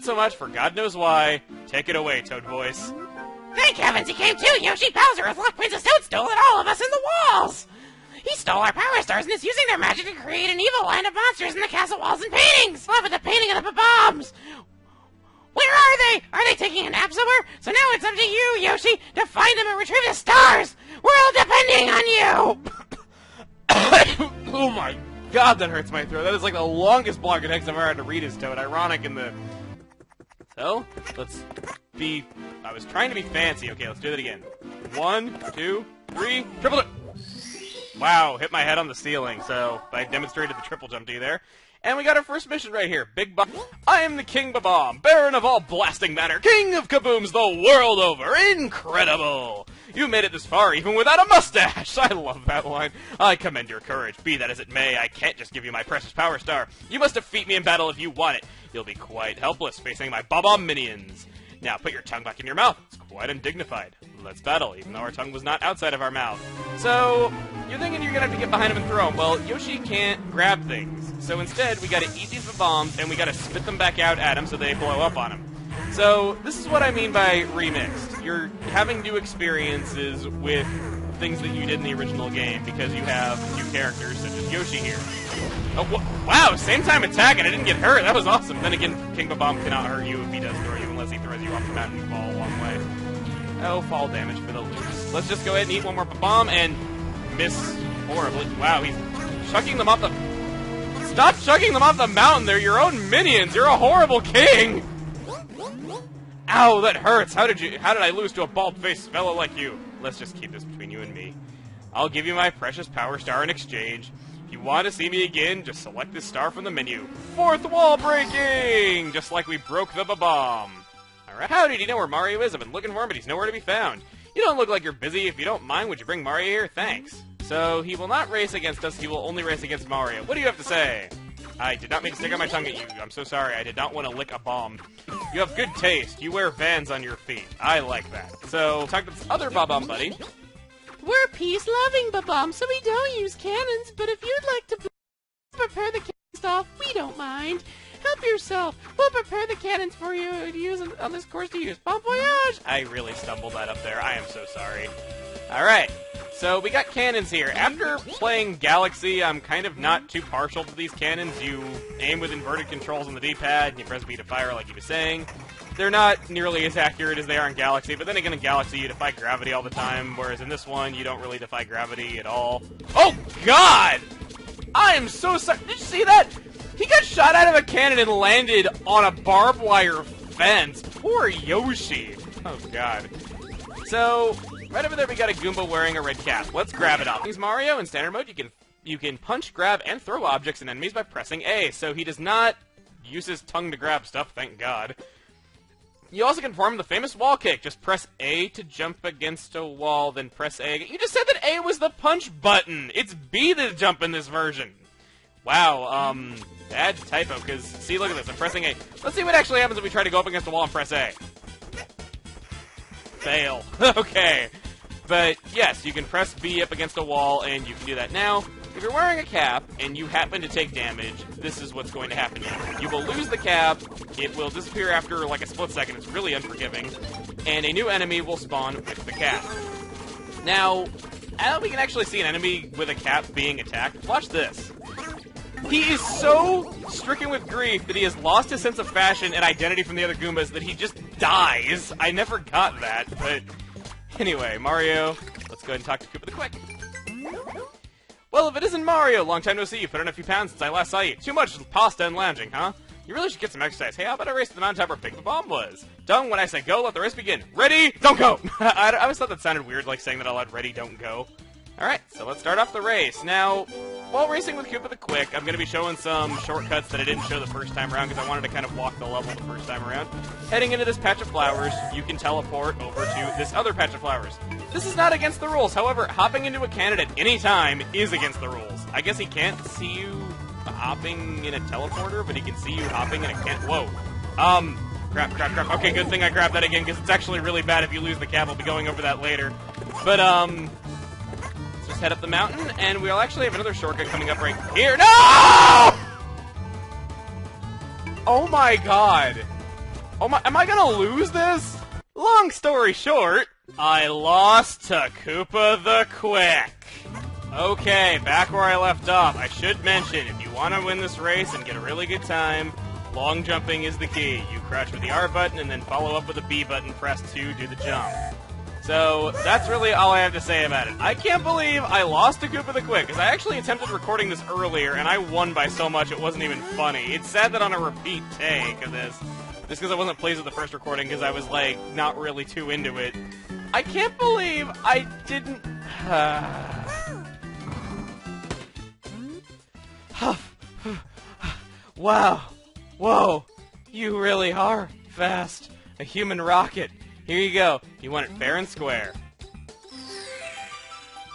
it so much for God knows why. Take it away, Toad Voice. Thank heavens he came too! Yoshi Bowser has locked Princess Toadstool and all of us in the walls! He stole our power stars and is using their magic to create an evil line of monsters in the castle walls and paintings! Love with the painting of the bombs! Where are they? Are they taking a nap somewhere? So now it's up to you, Yoshi, to find them and retrieve the stars! We're all depending on you! Oh my god, that hurts my throat. That is like the longest block of text I've ever had to read as Toad. Ironic in the... So, let's be... I was trying to be fancy. Okay, let's do that again. 1, 2, 3, triple jump! Wow, hit my head on the ceiling, so I demonstrated the triple jump to you there. And we got our first mission right here. Big Bomb. I am the King Babomb, Baron of all blasting matter, King of kabooms the world over. Incredible! You made it this far even without a mustache! I love that line. I commend your courage. Be that as it may, I can't just give you my precious power star. You must defeat me in battle if you want it. You'll be quite helpless facing my Bob-omb minions. Now put your tongue back in your mouth. It's quite undignified. Let's battle, even though our tongue was not outside of our mouth. So, you're thinking you're gonna have to get behind him and throw him. Well, Yoshi can't grab things. So instead, we gotta eat these bombs, and we gotta spit them back out at him so they blow up on him. So, this is what I mean by remixed. You're having new experiences with things that you did in the original game, because you have new characters, such as Yoshi here. Oh, wow, same time attack, and I didn't get hurt. That was awesome. Then again, King Babomb cannot hurt you if he does throw you, unless he throws you off the mountain and you fall a long way. Oh, fall damage for the lose. Let's just go ahead and eat one more bomb and miss horribly. Wow, he's chucking them off the... Stop chucking them off the mountain! They're your own minions! You're a horrible king! Ow, that hurts! How did I lose to a bald-faced fellow like you? Let's just keep this between you and me. I'll give you my precious power star in exchange. If you want to see me again, just select this star from the menu. Fourth wall breaking! Just like we broke the bomb. Alright, how did he know where Mario is? I've been looking for him, but he's nowhere to be found. You don't look like you're busy. If you don't mind, would you bring Mario here? Thanks. So, he will not race against us, he will only race against Mario. What do you have to say? I did not mean to stick out my tongue at you. I'm so sorry. I did not want to lick a bomb. You have good taste. You wear Vans on your feet. I like that. So, talk to this other Bob-omb buddy. We're peace-loving Babomb, so we don't use cannons, but if you'd like to prepare the cannons off, we don't mind. Help yourself. We'll prepare the cannons for you to use on this course to use. Bon voyage! I really stumbled that up there. I am so sorry. Alright, so we got cannons here. After playing Galaxy, I'm kind of not too partial to these cannons. You aim with inverted controls on the D-pad, and you press B to fire like he was saying. They're not nearly as accurate as they are in Galaxy, but then again in Galaxy you defy gravity all the time, whereas in this one you don't really defy gravity at all. Oh god! I am so sorry. Did you see that? He got shot out of a cannon and landed on a barbed wire fence. Poor Yoshi. Oh god. So, right over there we got a Goomba wearing a red cap. Let's grab it up. He's Mario. In standard mode you can punch, grab, and throw objects and enemies by pressing A, so he does not use his tongue to grab stuff, thank god. You also can perform the famous wall kick. Just press A to jump against a wall, then press A again. You just said that A was the punch button! It's B to jump in this version! Wow, bad typo, because, see, look at this, I'm pressing A. Let's see what actually happens if we try to go up against the wall and press A. Fail. Okay. But, yes, you can press B up against a wall, and you can do that now. If you're wearing a cap, and you happen to take damage, this is what's going to happen to you. You will lose the cap, it will disappear after, like, a split second, it's really unforgiving, and a new enemy will spawn with the cap. Now, we can actually see an enemy with a cap being attacked. Watch this. He is so stricken with grief that he has lost his sense of fashion and identity from the other Goombas that he just dies. I never got that, but anyway, Mario, let's go ahead and talk to Koopa the Quick. Well, if it isn't Mario, long time no see. You put on a few pounds since I last saw you. Too much pasta and lounging, huh? You really should get some exercise. Hey, how about a race to the mountaintop where Big Bomb was? Done. When I say go, let the race begin. Ready? Don't go! I always thought that sounded weird, like saying that out loud. Ready, don't go. Alright, so let's start off the race. Now, while racing with Koopa the Quick, I'm going to be showing some shortcuts that I didn't show the first time around because I wanted to kind of walk the level the first time around. Heading into this patch of flowers, you can teleport over to this other patch of flowers. This is not against the rules, however, hopping into a cannon at any time is against the rules. I guess he can't see you hopping in a teleporter, but he can see you hopping in a cannon. Whoa. Crap. Okay, good thing I grabbed that again because it's actually really bad if you lose the cap. I'll be going over that later. But, let's just head up the mountain, and we'll actually have another shortcut coming up right here. No! Oh my god. Oh my, am I gonna lose this? Long story short, I lost to Koopa the Quick. Okay, back where I left off. I should mention, if you want to win this race and get a really good time, long jumping is the key. You crouch with the R button and then follow up with the B button, press 2, do the jump. So, that's really all I have to say about it. I can't believe I lost to Koopa the Quick, because I actually attempted recording this earlier, and I won by so much it wasn't even funny. It's sad that on a repeat take of this, just because I wasn't pleased with the first recording, because I was, like, not really too into it. I can't believe I didn't... Wow. Whoa. You really are fast. A human rocket. Here you go. You want it fair and square.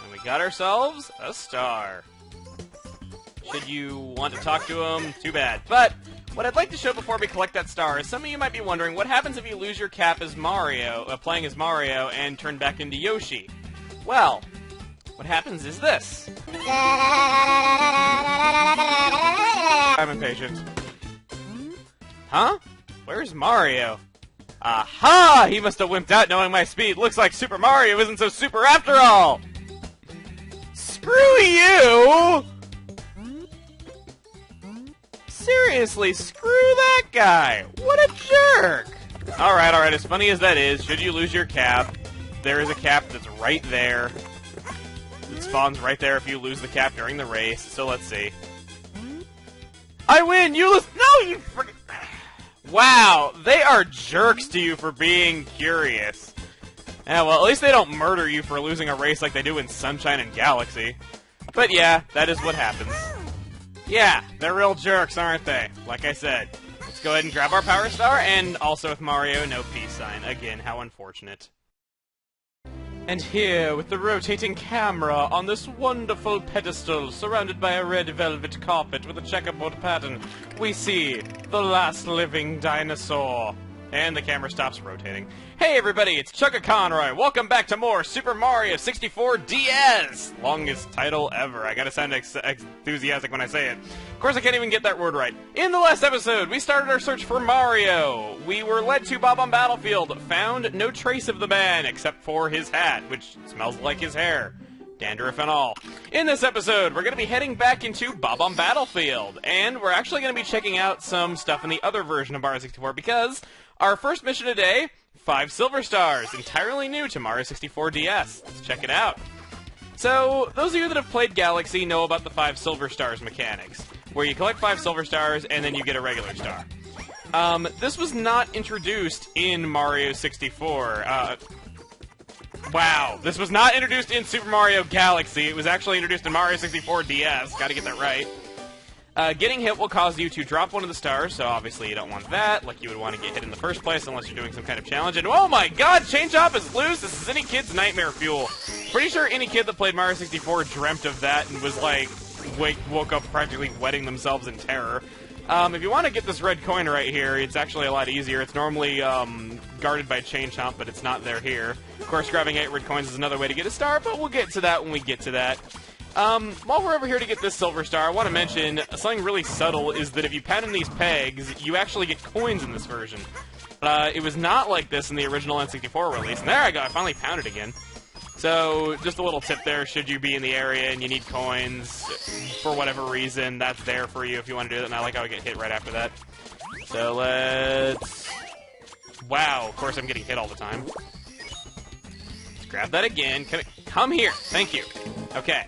And we got ourselves a star. Should you want to talk to him, too bad. But what I'd like to show before we collect that star is some of you might be wondering what happens if you lose your cap as Mario, playing as Mario, and turn back into Yoshi. Well, what happens is this. I'm impatient. Huh? Where's Mario? Aha! He must have wimped out knowing my speed. Looks like Super Mario isn't so super after all! Screw you! Seriously, screw that guy! What a jerk! Alright, as funny as that is, should you lose your cap, there is a cap that's right there. It spawns right there if you lose the cap during the race, so let's see. I win! You lose! No, you freaking... Wow, they are jerks to you for being curious. Yeah, well, at least they don't murder you for losing a race like they do in Sunshine and Galaxy. But yeah, that is what happens. Yeah, they're real jerks, aren't they? Like I said. Let's go ahead and grab our Power Star, and also with Mario, no peace sign. Again, how unfortunate. And here, with the rotating camera on this wonderful pedestal, surrounded by a red velvet carpet with a checkerboard pattern, we see the last living dinosaur. And the camera stops rotating. Hey everybody, it's Chuggaaconroy. Welcome back to more Super Mario 64 DS! Longest title ever. I gotta sound enthusiastic when I say it. Of course I can't even get that word right. In the last episode, we started our search for Mario. We were led to Bob-omb Battlefield, found no trace of the man except for his hat, which smells like his hair. Dandruff and all. In this episode, we're going to be heading back into Bob-omb Battlefield, and we're actually going to be checking out some stuff in the other version of Mario 64 because our first mission today, 5 silver stars, entirely new to Mario 64 DS. Let's check it out. So, those of you that have played Galaxy know about the 5 silver stars mechanics, where you collect 5 silver stars and then you get a regular star. This was not introduced in Mario 64. Wow, this was not introduced in Super Mario Galaxy. It was actually introduced in Mario 64 DS. Gotta get that right. Getting hit will cause you to drop one of the stars, so obviously you don't want that, like you would want to get hit in the first place unless you're doing some kind of challenge. And oh my god, Chain Chomp is loose! This is any kid's nightmare fuel. Pretty sure any kid that played Mario 64 dreamt of that and was like, woke up practically wetting themselves in terror. If you want to get this red coin right here, it's actually a lot easier. It's normally guarded by Chain Chomp, but it's not there here. Of course, grabbing 8 red coins is another way to get a star, but we'll get to that when we get to that. While we're over here to get this silver star, I want to mention something really subtle is that if you pound in these pegs, you actually get coins in this version. It was not like this in the original N64 release. And there I go, I finally pounded again. So, just a little tip there, should you be in the area and you need coins, for whatever reason, that's there for you if you want to do it, and I like how I get hit right after that. So, let's... Wow, of course I'm getting hit all the time. Let's grab that again. Come here! Thank you. Okay.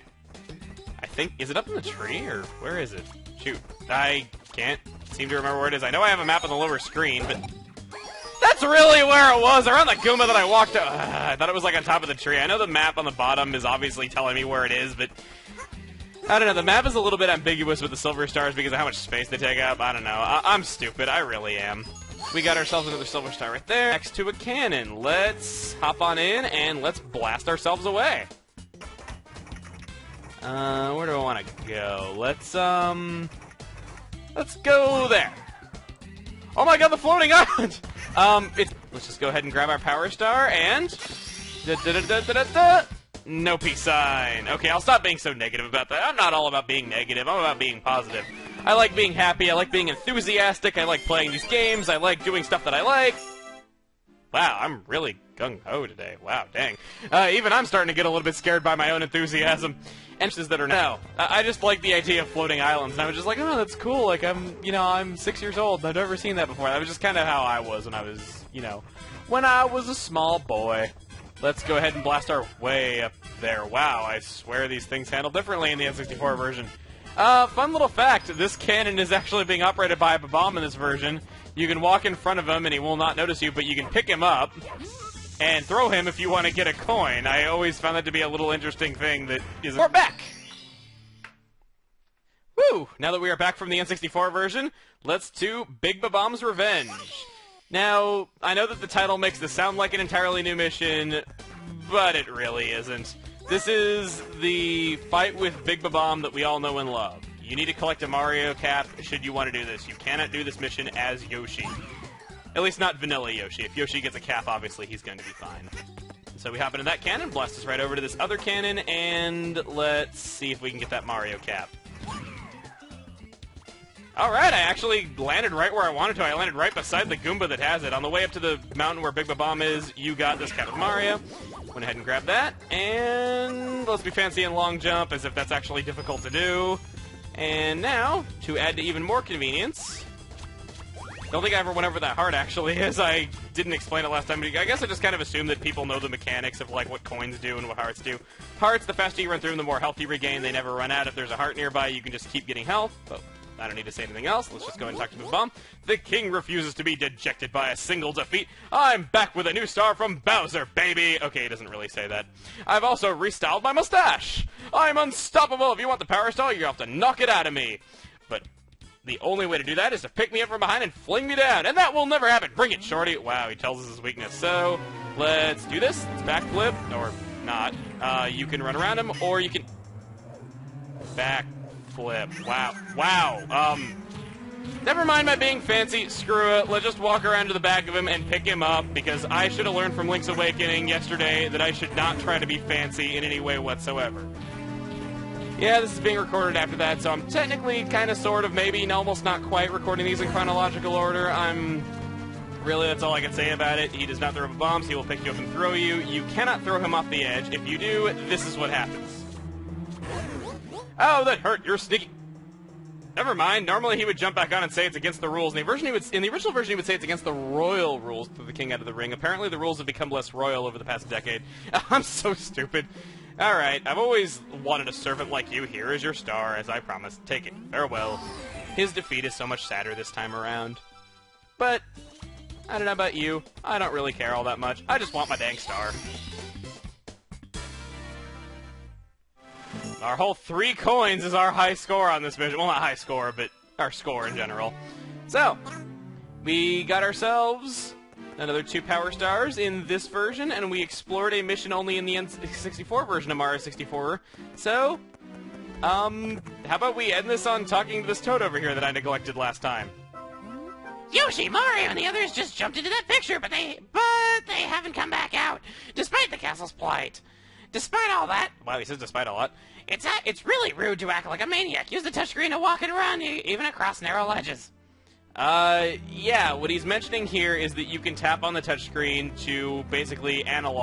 I think... Is it up in the tree, or where is it? Shoot. I can't seem to remember where it is. I know I have a map on the lower screen, but... That's really where it was, around the Goomba that I walked up. I thought it was like on top of the tree. I know the map on the bottom is obviously telling me where it is, but I don't know. The map is a little bit ambiguous with the silver stars because of how much space they take up. I don't know. I'm stupid. I really am. We got ourselves another silver star right there next to a cannon. Let's hop on in and let's blast ourselves away. Where do I want to go? Let's go there. Oh my god, the floating island! Let's just go ahead and grab our power star and... No peace sign. Okay, I'll stop being so negative about that. I'm not all about being negative. I'm about being positive. I like being happy, I like being enthusiastic, I like playing these games, I like doing stuff that I like. Wow, I'm really gung-ho today. Wow, dang. Even I'm starting to get a little bit scared by my own enthusiasm. And that are no. I just like the idea of floating islands, and I was just like, oh, that's cool. Like, I'm 6 years old, and I've never seen that before. That was just kind of how I was when I was, when I was a small boy. Let's go ahead and blast our way up there. Wow, I swear these things handle differently in the N64 version. Fun little fact, this cannon is actually being operated by a bomb in this version. You can walk in front of him and he will not notice you, but you can pick him up and throw him if you want to get a coin. I always found that to be a little interesting thing that is... We're back! Woo! Now that we are back from the N64 version, let's do Big Bomb's Revenge. Now, I know that the title makes this sound like an entirely new mission, but it really isn't. This is the fight with Big Bomb that we all know and love. You need to collect a Mario cap should you want to do this. You cannot do this mission as Yoshi. At least not vanilla Yoshi. If Yoshi gets a cap, obviously he's going to be fine. So we hop into that cannon, blast us right over to this other cannon, and let's see if we can get that Mario cap. Alright, I actually landed right where I wanted to. I landed right beside the Goomba that has it. On the way up to the mountain where Big Bomb is, you got this cap of Mario. Went ahead and grabbed that, and let's be fancy and long jump, as if that's actually difficult to do. And now, to add to even more convenience... Don't think I ever went over that hard, actually, as I didn't explain it last time. I guess I just kind of assume that people know the mechanics of, like, what coins do and what hearts do. Hearts, the faster you run through them, the more health you regain. They never run out. If there's a heart nearby, you can just keep getting health. But I don't need to say anything else. Let's just go ahead and talk to Big Bomb. The king refuses to be dejected by a single defeat. I'm back with a new star from Bowser, baby! Okay, he doesn't really say that. I've also restyled my mustache! I'm unstoppable! If you want the power star, you have to knock it out of me! But... the only way to do that is to pick me up from behind and fling me down, and that will never happen. Bring it, shorty. Wow, he tells us his weakness. So, let's do this. Let's backflip, or not. You can run around him, or you can... backflip. Wow. Wow. Never mind my being fancy. Screw it. Let's just walk around to the back of him and pick him up, because I should have learned from Link's Awakening yesterday that I should not try to be fancy in any way whatsoever. Yeah, this is being recorded after that, so I'm technically kind of, sort of, maybe, almost not quite recording these in chronological order. Really, that's all I can say about it. He does not throw bombs. He will pick you up and throw you. You cannot throw him off the edge. If you do, this is what happens. Oh, that hurt. You're sneaky. Never mind. Normally he would jump back on and say it's against the rules. In the original version, he would say it's against the royal rules to the king out of the ring. Apparently, the rules have become less royal over the past decade. I'm so stupid. Alright, I've always wanted a servant like you. Here is your star, as I promised. Take it. Farewell. His defeat is so much sadder this time around. But, I don't know about you. I don't really care all that much. I just want my dang star. Our whole 3 coins is our high score on this mission. Well, not high score, but our score in general. So, we got ourselves... another 2 power stars in this version, and we explored a mission only in the N64 version of Mario 64. So, how about we end this on talking to this toad over here that I neglected last time? Yoshi, Mario, and the others just jumped into that picture, but they haven't come back out, despite the castle's plight. Despite all that... Wow, he says despite all that. It's really rude to act like a maniac. Use the touchscreen to walk and run, even across narrow ledges. Yeah, what he's mentioning here is that you can tap on the touchscreen to basically analog